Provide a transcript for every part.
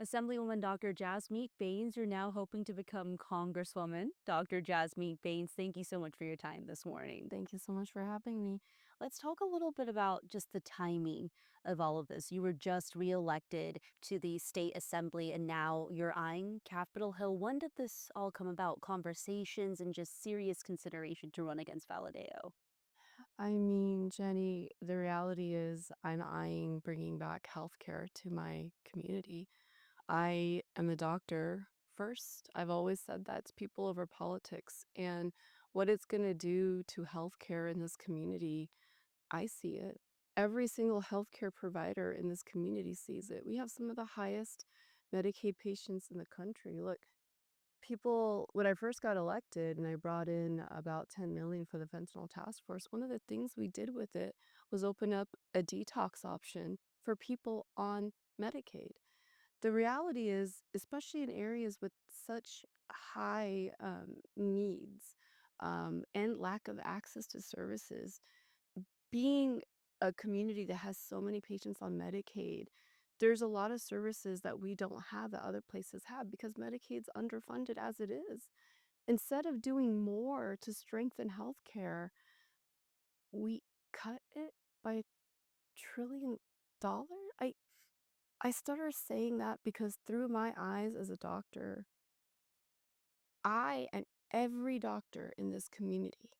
Assemblywoman Dr. Jasmeet Bains, you're now hoping to become Congresswoman. Dr. Jasmeet Bains, thank you so much for your time this morning. Thank you so much for having me. Let's talk a little bit about just the timing of all of this. You were just reelected to the state assembly and now you're eyeing Capitol Hill. When did this all come about? Conversations and just serious consideration to run against Valadao? I mean, Jenny, the reality is I'm eyeing bringing back healthcare to my community. I am a doctor first. I've always said that's people over politics. And what it's going to do to healthcare in this community, I see it. Every single healthcare provider in this community sees it. We have some of the highest Medicaid patients in the country. Look, people, when I first got elected and I brought in about 10 million for the fentanyl task force, one of the things we did with it was open up a detox option for people on Medicaid. The reality is, especially in areas with such high needs and lack of access to services, being a community that has so many patients on Medicaid, there's a lot of services that we don't have that other places have because Medicaid's underfunded as it is. Instead of doing more to strengthen healthcare, we cut it by $1 trillion. I started saying that because through my eyes as a doctor, I and every doctor in this community,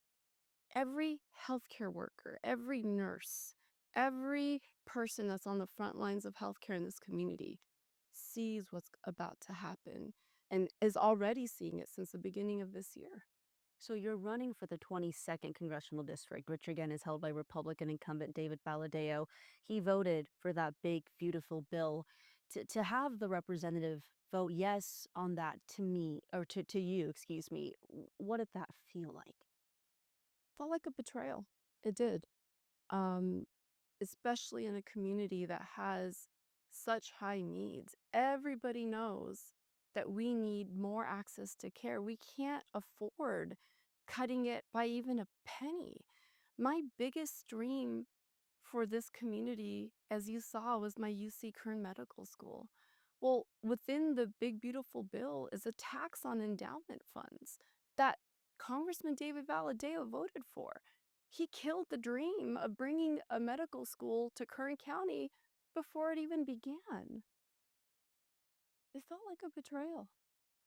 every healthcare worker, every nurse, every person that's on the front lines of healthcare in this community sees what's about to happen and is already seeing it since the beginning of this year. So you're running for the 22nd Congressional District, which again is held by Republican incumbent David Valadao. He voted for that big, beautiful bill. To have the representative vote yes on that to me, or to you, excuse me, what did that feel like? Felt like a betrayal. It did. Um, Especially in a community that has such high needs. Everybody knows that we need more access to care. We can't afford cutting it by even a penny. My biggest dream for this community, as you saw, was my UC Kern Medical School. Well, within the big, beautiful bill is a tax on endowment funds that Congressman David Valadao voted for. He killed the dream of bringing a medical school to Kern County before it even began. It felt like a betrayal.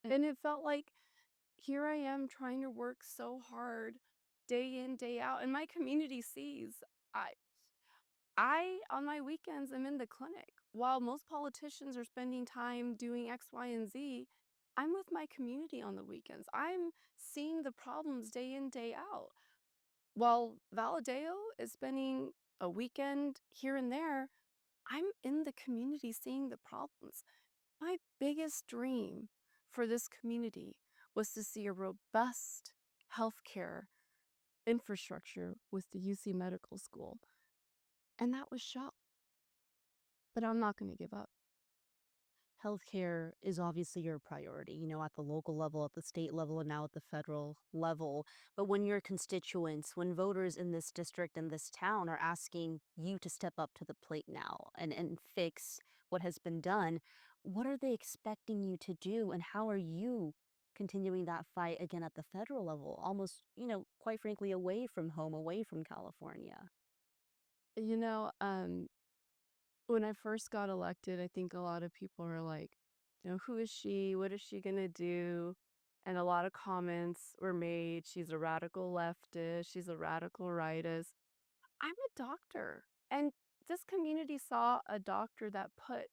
And it felt like here I am trying to work so hard day in, day out, and my community sees I on my weekends am in the clinic. While most politicians are spending time doing X, Y, and Z, I'm with my community on the weekends. I'm seeing the problems day in, day out. While Valadao is spending a weekend here and there, I'm in the community seeing the problems. My biggest dream for this community was to see a robust healthcare infrastructure with the UC Medical School. And that was shot. But I'm not going to give up. Healthcare is obviously your priority, at the local level, at the state level, and now at the federal level. But when your constituents, when voters in this district and this town are asking you to step up to the plate now and fix what has been done, what are they expecting you to do? And how are you continuing that fight again at the federal level, almost, quite frankly, away from home, away from California? You know, um, when I first got elected, I think a lot of people were like, who is she? What is she going to do? And a lot of comments were made. She's a radical leftist. She's a radical rightist. I'm a doctor. And this community saw a doctor that put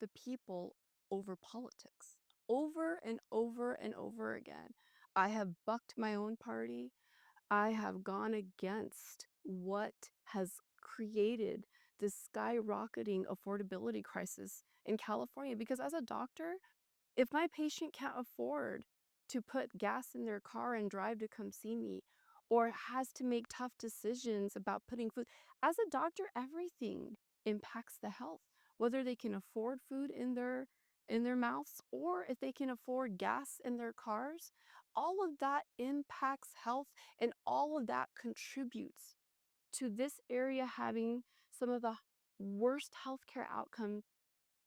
the people over politics over and over and over again. I have bucked my own party. I have gone against what has created this skyrocketing affordability crisis in California. Because as a doctor, if my patient can't afford to put gas in their car and drive to come see me, or has to make tough decisions about putting food, as a doctor, everything impacts the health, whether they can afford food in their mouths or if they can afford gas in their cars. All of that impacts health and all of that contributes to this area having some of the worst healthcare outcomes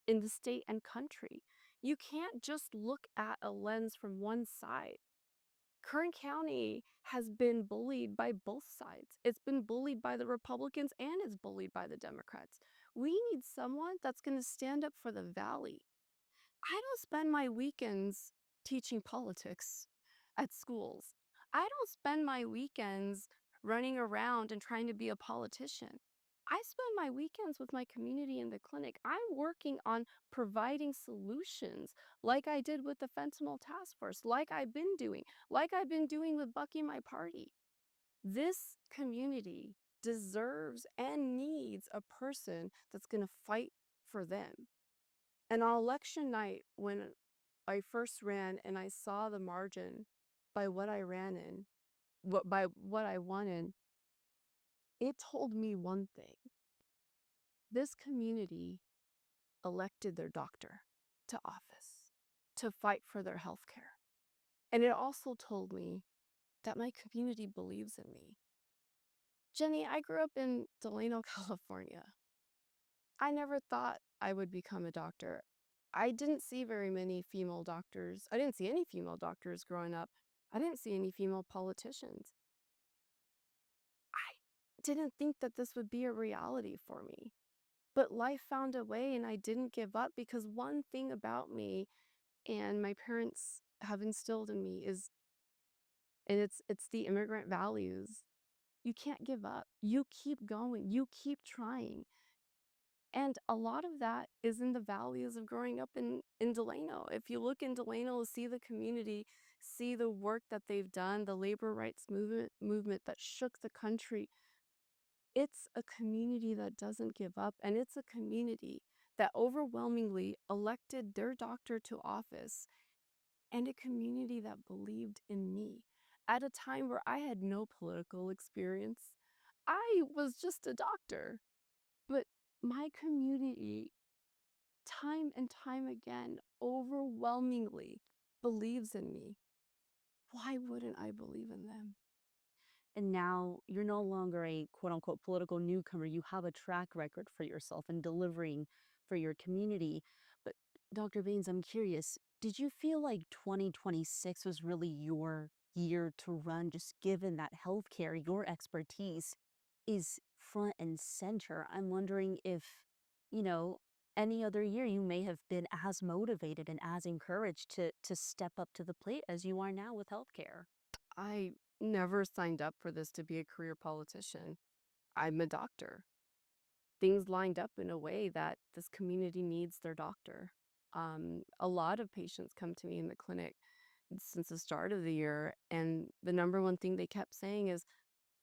in the state and country. You can't just look at a lens from one side. Kern County has been bullied by both sides. It's been bullied by the Republicans and it's bullied by the Democrats. We need someone that's going to stand up for the Valley. I don't spend my weekends teaching politics at schools. I don't spend my weekends running around and trying to be a politician. I spend my weekends with my community in the clinic. I'm working on providing solutions like I did with the fentanyl task force, like I've been doing with Bucky My Party. This community deserves and needs a person that's going to fight for them. And on election night, when I first ran and I saw the margin by what I ran in, by what I won in, it told me one thing. This community elected their doctor to office to fight for their health care. And it also told me that my community believes in me. Jenny, I grew up in Delano, California. I never thought I would become a doctor. I didn't see very many female doctors. I didn't see any female doctors growing up. I didn't see any female politicians. I didn't think that this would be a reality for me. But life found a way and I didn't give up because one thing about me and my parents have instilled in me is and it's the immigrant values. You can't give up. You keep going. You keep trying. And a lot of that is in the values of growing up in Delano. If you look in Delano, see the community, see the work that they've done, the labor rights movement that shook the country. It's a community that doesn't give up, and it's a community that overwhelmingly elected their doctor to office, and a community that believed in me at a time where I had no political experience. I was just a doctor. But my community, time and time again, overwhelmingly believes in me. Why wouldn't I believe in them? And now you're no longer a quote unquote political newcomer. You have a track record for yourself in delivering for your community. But Dr. Baines, I'm curious, did you feel like 2026 was really your year to run, just given that healthcare, your expertise is front and center? I'm wondering if, you know, any other year you may have been as motivated and as encouraged to step up to the plate as you are now with healthcare. I never signed up for this to be a career politician. I'm a doctor. Things lined up in a way that this community needs their doctor. A lot of patients come to me in the clinic since the start of the year, and the number one thing they kept saying is,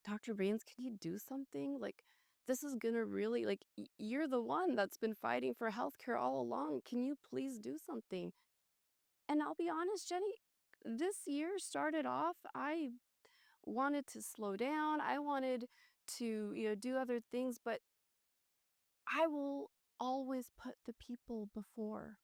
Dr. Baines, can you do something? Like, this is gonna really, like, you're the one that's been fighting for healthcare all along. Can you please do something? And I'll be honest, Jenny, this year started off, I wanted to slow down. I wanted to, do other things, but I will always put the people before.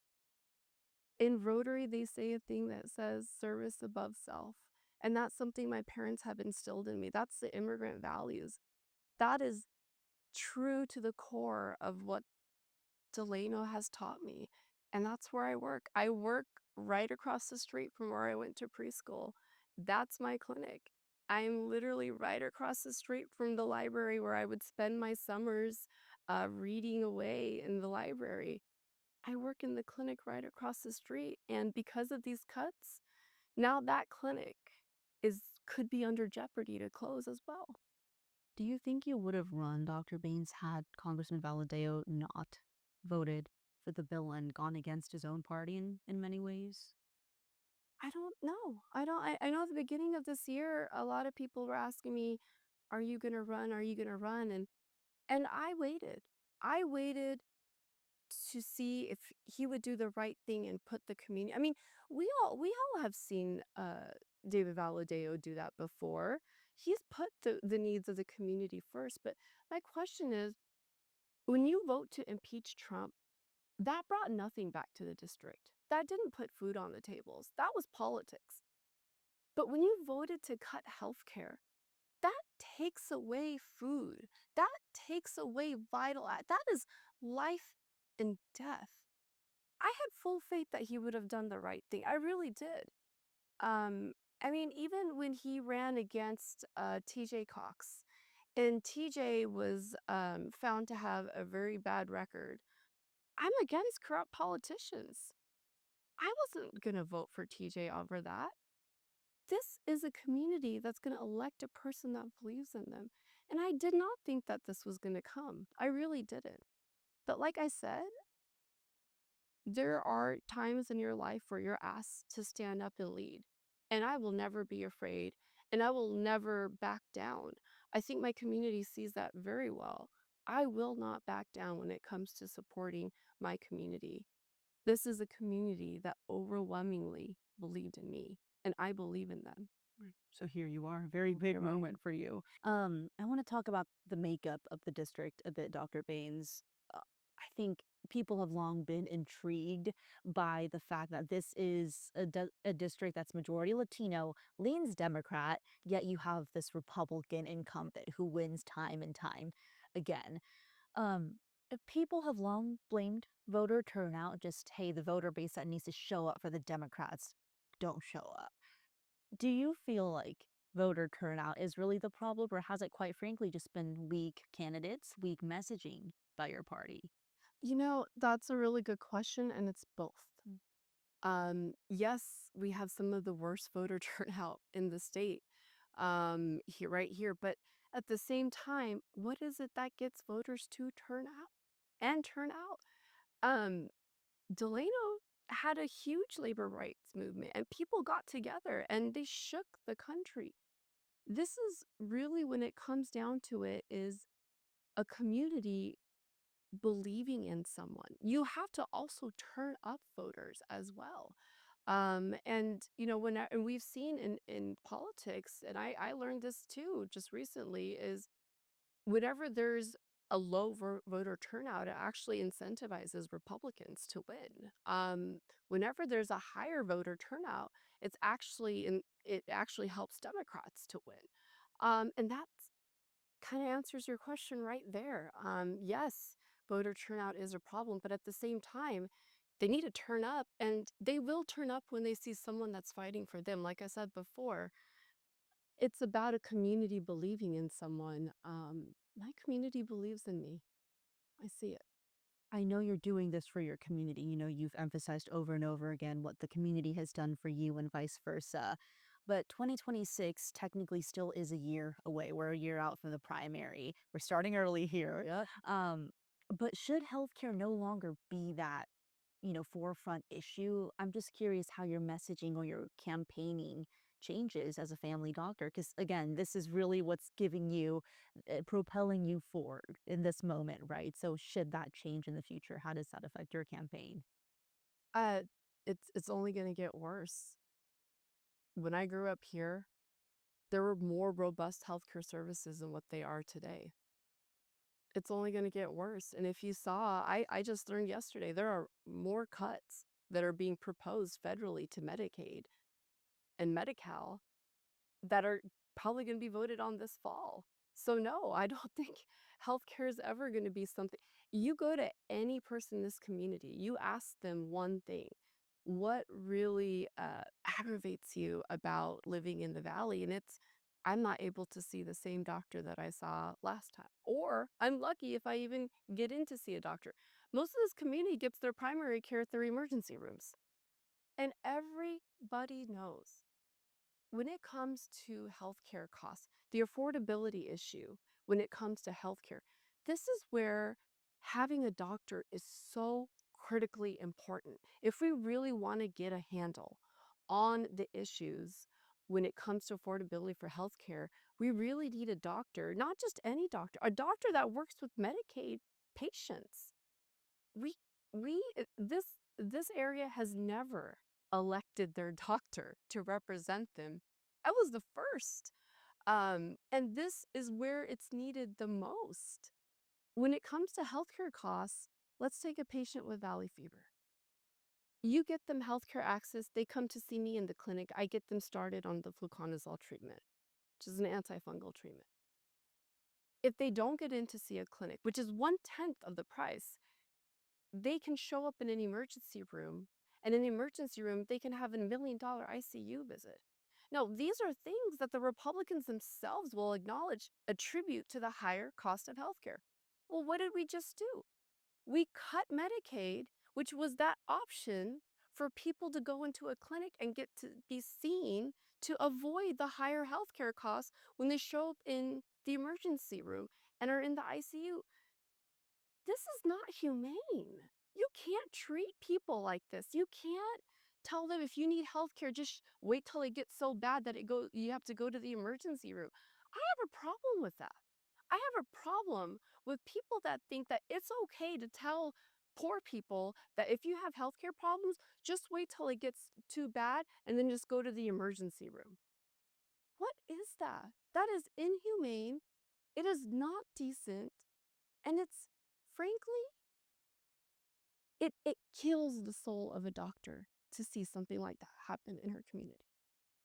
In Rotary, they say a thing that says service above self. And that's something my parents have instilled in me. That's the immigrant values. That is true to the core of what Delano has taught me. And that's where I work. I work right across the street from where I went to preschool. That's my clinic. I'm literally right across the street from the library where I would spend my summers reading away in the library. I work in the clinic right across the street. And because of these cuts, now that clinic is could be under jeopardy to close as well. Do you think you would have run, Dr. Baines, had Congressman Valadao not voted for the bill and gone against his own party in many ways? I don't know. I know at the beginning of this year, a lot of people were asking me, "Are you gonna run? Are you gonna run?" And I waited. I waited to see if he would do the right thing and put the community. I mean, we all have seen David Valadao do that before. He's put the needs of the community first. But my question is, when you vote to impeach Trump, that brought nothing back to the district. That didn't put food on the tables. That was politics. But when you voted to cut health care, that takes away food. That takes away that is life and death. I had full faith that he would have done the right thing. I really did. Um, I mean, even when he ran against TJ Cox, and TJ was found to have a very bad record. I'm against corrupt politicians. I wasn't going to vote for TJ over that. This is a community that's going to elect a person that believes in them. And I did not think that this was going to come. I really didn't. But like I said, there are times in your life where you're asked to stand up and lead. And I will never be afraid and I will never back down. I think my community sees that very well. I will not back down when it comes to supporting my community. This is a community that overwhelmingly believed in me, and I believe in them. Right. So here you are, a very big moment for you. I want to talk about the makeup of the district a bit, Dr. Baines. I think people have long been intrigued by the fact that this is a district that's majority Latino, leans Democrat, yet you have this Republican incumbent who wins time and time again. People have long blamed voter turnout, just, hey, the voter base that needs to show up for the Democrats don't show up. Do you feel like voter turnout is really the problem, or has it quite frankly just been weak candidates, weak messaging by your party? That's a really good question, and it's both. Yes, we have some of the worst voter turnout in the state, here, right here. But at the same time, what is it that gets voters to turn out? Um, Delano had a huge labor rights movement, and people got together and they shook the country. This is really when it comes down to it, is a community believing in someone. You have to also turn up voters as well. And and we've seen in politics, and I learned this too just recently, is whenever there's a low voter turnout, it actually incentivizes Republicans to win. Whenever there's a higher voter turnout, it actually helps Democrats to win. And that kind of answers your question right there. Yes, voter turnout is a problem, but at the same time, they need to turn up, and they will turn up when they see someone that's fighting for them. Like I said before, it's about a community believing in someone. My community believes in me. I see it. I know you're doing this for your community. You've emphasized over and over again what the community has done for you and vice versa. But 2026 technically still is a year away. We're a year out from the primary. We're starting early here. Yep. But should healthcare no longer be that forefront issue? I'm just curious how your messaging or your campaigning changes as a family doctor. Because again, this is really what's giving you, propelling you forward in this moment, right? So, should that change in the future? How does that affect your campaign? Uh, it's only going to get worse. When I grew up here, there were more robust healthcare services than what they are today. It's only gonna get worse, and if you saw, I just learned yesterday, there are more cuts that are being proposed federally to Medicaid and Medi-Cal that are probably gonna be voted on this fall. So, no, I don't think healthcare is ever gonna be something. You go to any person in this community, you ask them one thing, "What really, aggravates you about living in the valley?" And it's, "I'm not able to see the same doctor that I saw last time," or, "I'm lucky if I even get in to see a doctor." Most of this community gets their primary care at their emergency rooms, and everybody knows when it comes to healthcare costs, the affordability issue when it comes to healthcare, this is where having a doctor is so critically important. If we really want to get a handle on the issues when it comes to affordability for healthcare, we really need a doctor, not just any doctor, a doctor that works with Medicaid patients. We this area has never elected their doctor to represent them. I was the first. And this is where it's needed the most. When it comes to healthcare costs, let's take a patient with valley fever. You get them healthcare access, they come to see me in the clinic, I get them started on the fluconazole treatment, which is an antifungal treatment. If they don't get in to see a clinic, which is 1/10 of the price, they can show up in an emergency room, and in the emergency room, they can have a $1 million ICU visit. Now, these are things that the Republicans themselves will acknowledge attribute to the higher cost of healthcare. Well, what did we just do? We cut Medicaid, which was that option for people to go into a clinic and get to be seen to avoid the higher healthcare costs when they show up in the emergency room and are in the ICU. This is not humane. You can't treat people like this. You can't tell them if you need healthcare, just wait till it gets so bad that you have to go to the emergency room. I have a problem with that. I have a problem with people that think that it's okay to tell poor people that if you have healthcare problems, just wait till it gets too bad and then just go to the emergency room. What is that? That is inhumane. It is not decent. And it's frankly, it kills the soul of a doctor to see something like that happen in her community.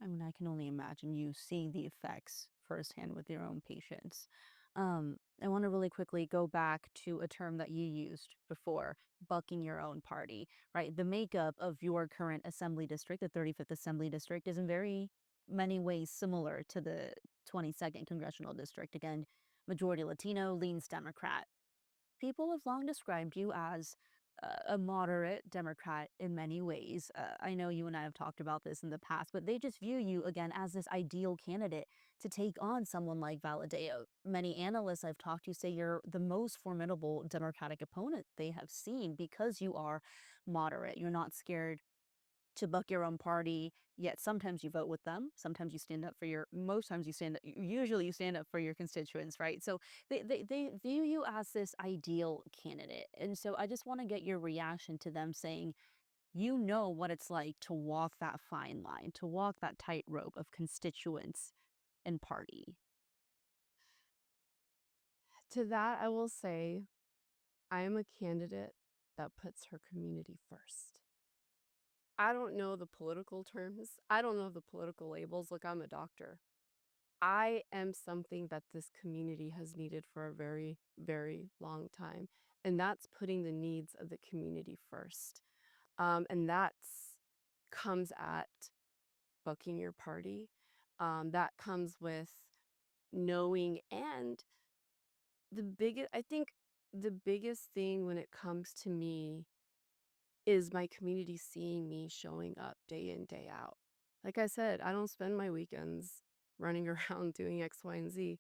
I mean, I can only imagine you seeing the effects firsthand with your own patients. I want to really quickly go back to a term that you used before, bucking your own party, right? The makeup of your current assembly district, the 35th Assembly District, is in very many ways similar to the 22nd Congressional District. Again, majority Latino, leans Democrat. People have long described you as a moderate Democrat in many ways. I know you and I have talked about this in the past, but they just view you again as this ideal candidate to take on someone like Valadao. Many analysts I've talked to say you're the most formidable Democratic opponent they have seen because you are moderate. You're not scared to buck your own party, yet sometimes you vote with them, sometimes you stand up for your most times you stand usually you stand up for your constituents, right? So they view you as this ideal candidate. And so I just want to get your reaction to them saying, you know what it's like to walk that fine line, to walk that tightrope of constituents and party. To that, I will say, I am a candidate that puts her community first. I don't know the political terms. I don't know the political labels. Look, I'm a doctor. I am something that this community has needed for a very, very long time. And that's putting the needs of the community first. And that's comes at bucking your party. That comes with knowing and I think the biggest thing when it comes to me is my community seeing me showing up day in, day out. Like I said, I don't spend my weekends running around doing X, Y, and Z.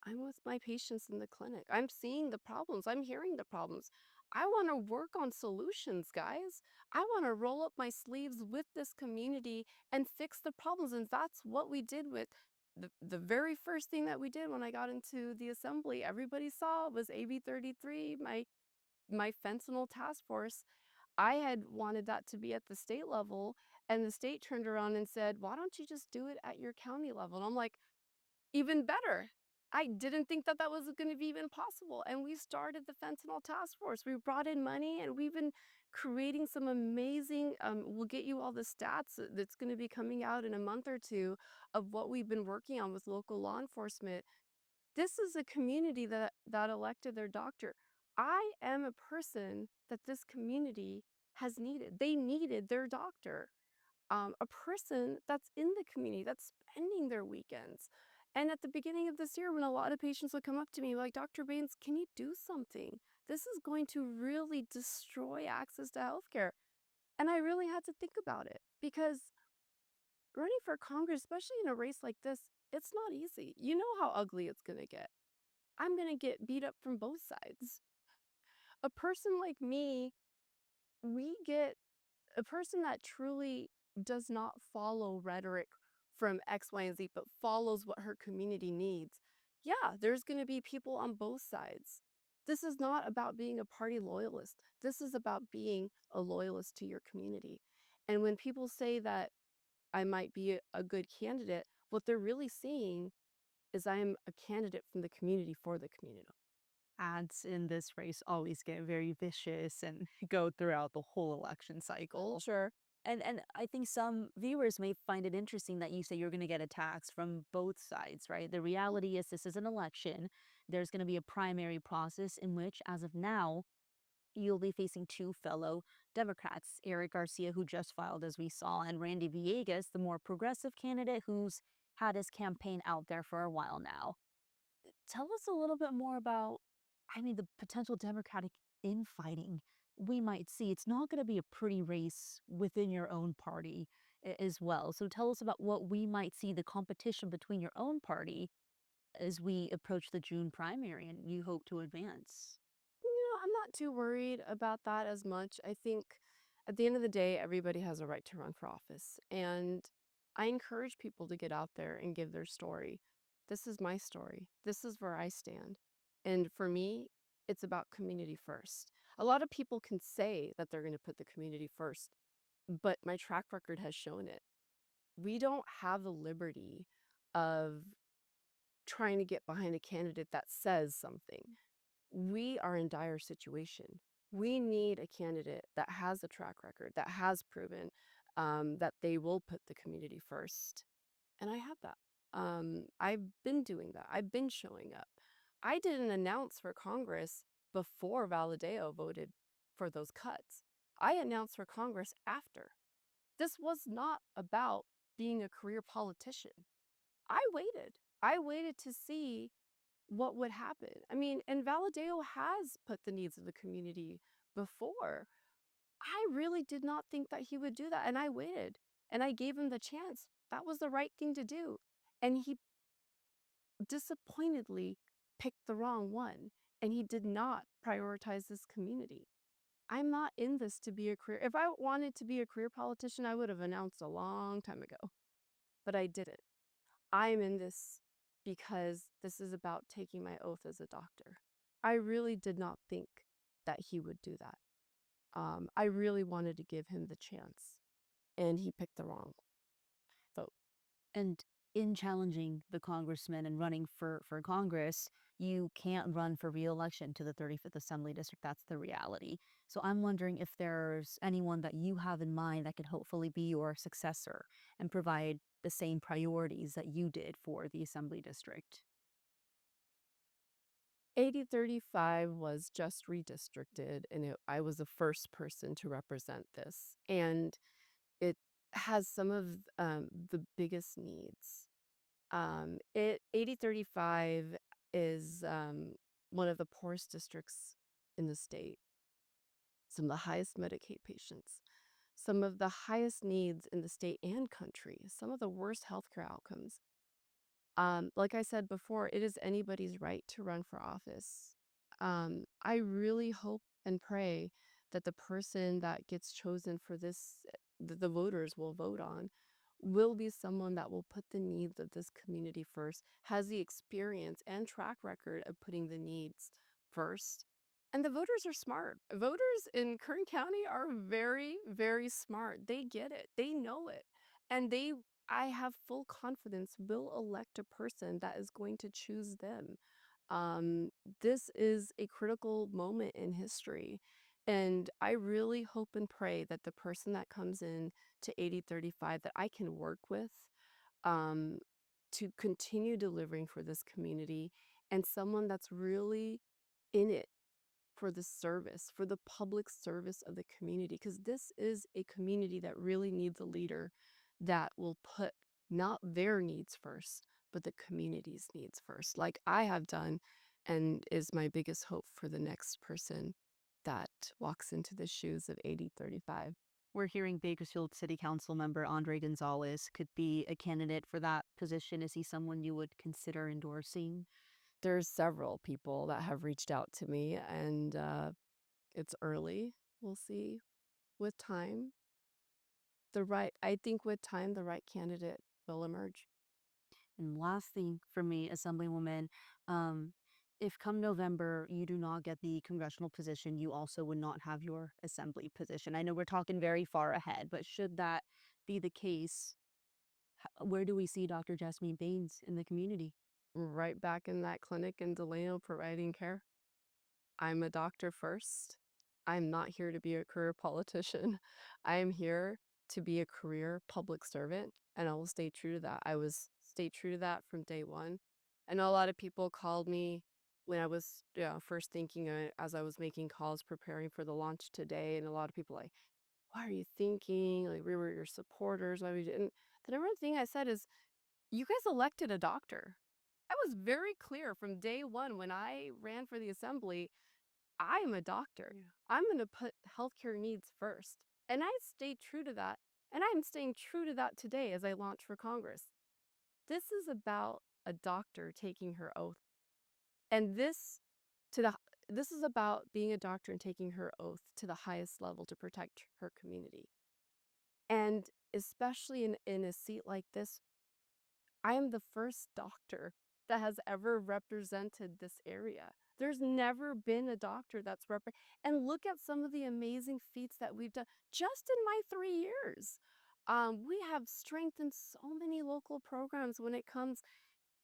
I'm with my patients in the clinic. I'm seeing the problems. I'm hearing the problems. I want to work on solutions, guys. I want to roll up my sleeves with this community and fix the problems. And that's what we did with the very first thing that we did when I got into the assembly. Everybody saw was AB 33, my fentanyl task force. I had wanted that to be at the state level, and the state turned around and said, "Why don't you just do it at your county level?" And I'm like, even better. I didn't think that that was gonna be even possible, and we started the fentanyl task force. We brought in money, and we've been creating some amazing, we'll get you all the stats that's gonna be coming out in a month or 2 of what we've been working on with local law enforcement. This is a community that elected their doctor. I am a person that this community has needed. They needed their doctor, a person that's in the community, that's spending their weekends. And at the beginning of this year, when a lot of patients would come up to me like, Dr. Bains, can you do something? This is going to really destroy access to healthcare. And I really had to think about it because running for Congress, especially in a race like this, it's not easy. You know how ugly it's going to get. I'm going to get beat up from both sides. A person like me, we get a person that truly does not follow rhetoric from X, Y, and Z, but follows what her community needs. Yeah, there's going to be people on both sides. This is not about being a party loyalist. This is about being a loyalist to your community. And when people say that I might be a good candidate, what they're really seeing is I am a candidate from the community for the community. Ads in this race always get very vicious and go throughout the whole election cycle. Sure. And I think some viewers may find it interesting that you say you're gonna get attacks from both sides, right? The reality is this is an election. There's gonna be a primary process in which, as of now, you'll be facing two fellow Democrats, Eric Garcia, who just filed, as we saw, and Randy Villegas, the more progressive candidate who's had his campaign out there for a while now. Tell us a little bit more about, the potential Democratic infighting we might see. It's not going to be a pretty race within your own party as well. So tell us about what we might see the competition between your own party as we approach the June primary and you hope to advance. I'm not too worried about that as much. I think at the end of the day, everybody has a right to run for office. And I encourage people to get out there and give their story. This is my story. This is where I stand. And for me, it's about community first. A lot of people can say that they're going to put the community first, but my track record has shown it. We don't have the liberty of trying to get behind a candidate that says something. We are in dire situation. We need a candidate that has a track record, that has proven that they will put the community first. And I have that. I've been doing that. I've been showing up. I didn't announce for Congress before Valadao voted for those cuts. I announced for Congress after. This was not about being a career politician. I waited. I waited to see what would happen. I mean, and Valadao has put the needs of the community before. I really did not think that he would do that, and I waited, and I gave him the chance. That was the right thing to do, and he disappointedly picked the wrong one, and he did not prioritize this community. I'm not in this to be a career. If I wanted to be a career politician, I would have announced a long time ago, but I didn't. I'm in this because this is about taking my oath as a doctor. I really did not think that he would do that. I really wanted to give him the chance, and he picked the wrong vote. And in challenging the congressman and running for Congress, you can't run for reelection to the 35th Assembly District. That's the reality. So I'm wondering if there's anyone that you have in mind that could hopefully be your successor and provide the same priorities that you did for the Assembly District. 8035 was just redistricted, and I was the first person to represent this. And it has some of the biggest needs. 8035 is one of the poorest districts in the state, some of the highest Medicaid patients, some of the highest needs in the state and country, some of the worst healthcare outcomes. Like I said before, it is anybody's right to run for office. I really hope and pray that the person that gets chosen for this, that the voters will vote on, will be someone that will put the needs of this community first, has the experience and track record of putting the needs first. And the voters are smart. Voters in Kern County are very, very smart. They get it. They know it. And I have full confidence, will elect a person that is going to choose them. This is a critical moment in history. And I really hope and pray that the person that comes in to 8035 that I can work with um, to continue delivering for this community, and someone that's really in it for the service, for the public service of the community, because this is a community that really needs a leader that will put not their needs first, but the community's needs first, like I have done, and is my biggest hope for the next person that walks into the shoes of 8035. We're hearing Bakersfield City Council member Andre Gonzalez could be a candidate for that position. Is he someone you would consider endorsing? There's several people that have reached out to me, and it's early. We'll see with time. I think with time, the right candidate will emerge. And last thing for me, Assemblywoman, um, if come November you do not get the congressional position, you also would not have your assembly position. I know we're talking very far ahead, but should that be the case, where do we see Dr. Jasmeet Bains in the community? Right back in that clinic in Delano providing care. I'm a doctor first. I'm not here to be a career politician. I am here to be a career public servant, and I will stay true to that. I was stay true to that from day one. I know a lot of people called me when I was, first thinking, as I was making calls preparing for the launch today, and a lot of people like, "Why are you thinking? Like, we were your supporters. Why we didn't?" The number one thing I said is, "You guys elected a doctor." I was very clear from day one when I ran for the assembly. I am a doctor. Yeah. I'm going to put healthcare needs first. And I stayed true to that. And I'm staying true to that today as I launch for Congress. This is about a doctor taking her oath. And to the this is about being a doctor and taking her oath to the highest level to protect her community. And especially in a seat like this, I am the first doctor that has ever represented this area. There's never been a doctor that's and look at some of the amazing feats that we've done just in my 3 years. We have strengthened so many local programs when it comes,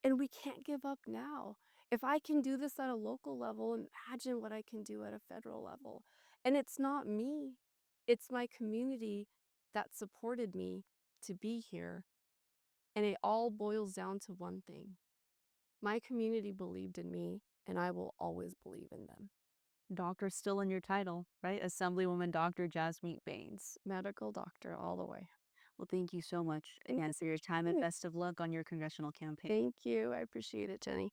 and we can't give up now. If I can do this at a local level, imagine what I can do at a federal level. And it's not me, it's my community that supported me to be here. And it all boils down to one thing: my community believed in me, and I will always believe in them. Doctor's still in your title, right? Assemblywoman Dr. Jasmeet Bains. Medical doctor all the way. Well, thank you so much Thank again for your time and you. best of luck on your congressional campaign. Thank you. I appreciate it, Jenny.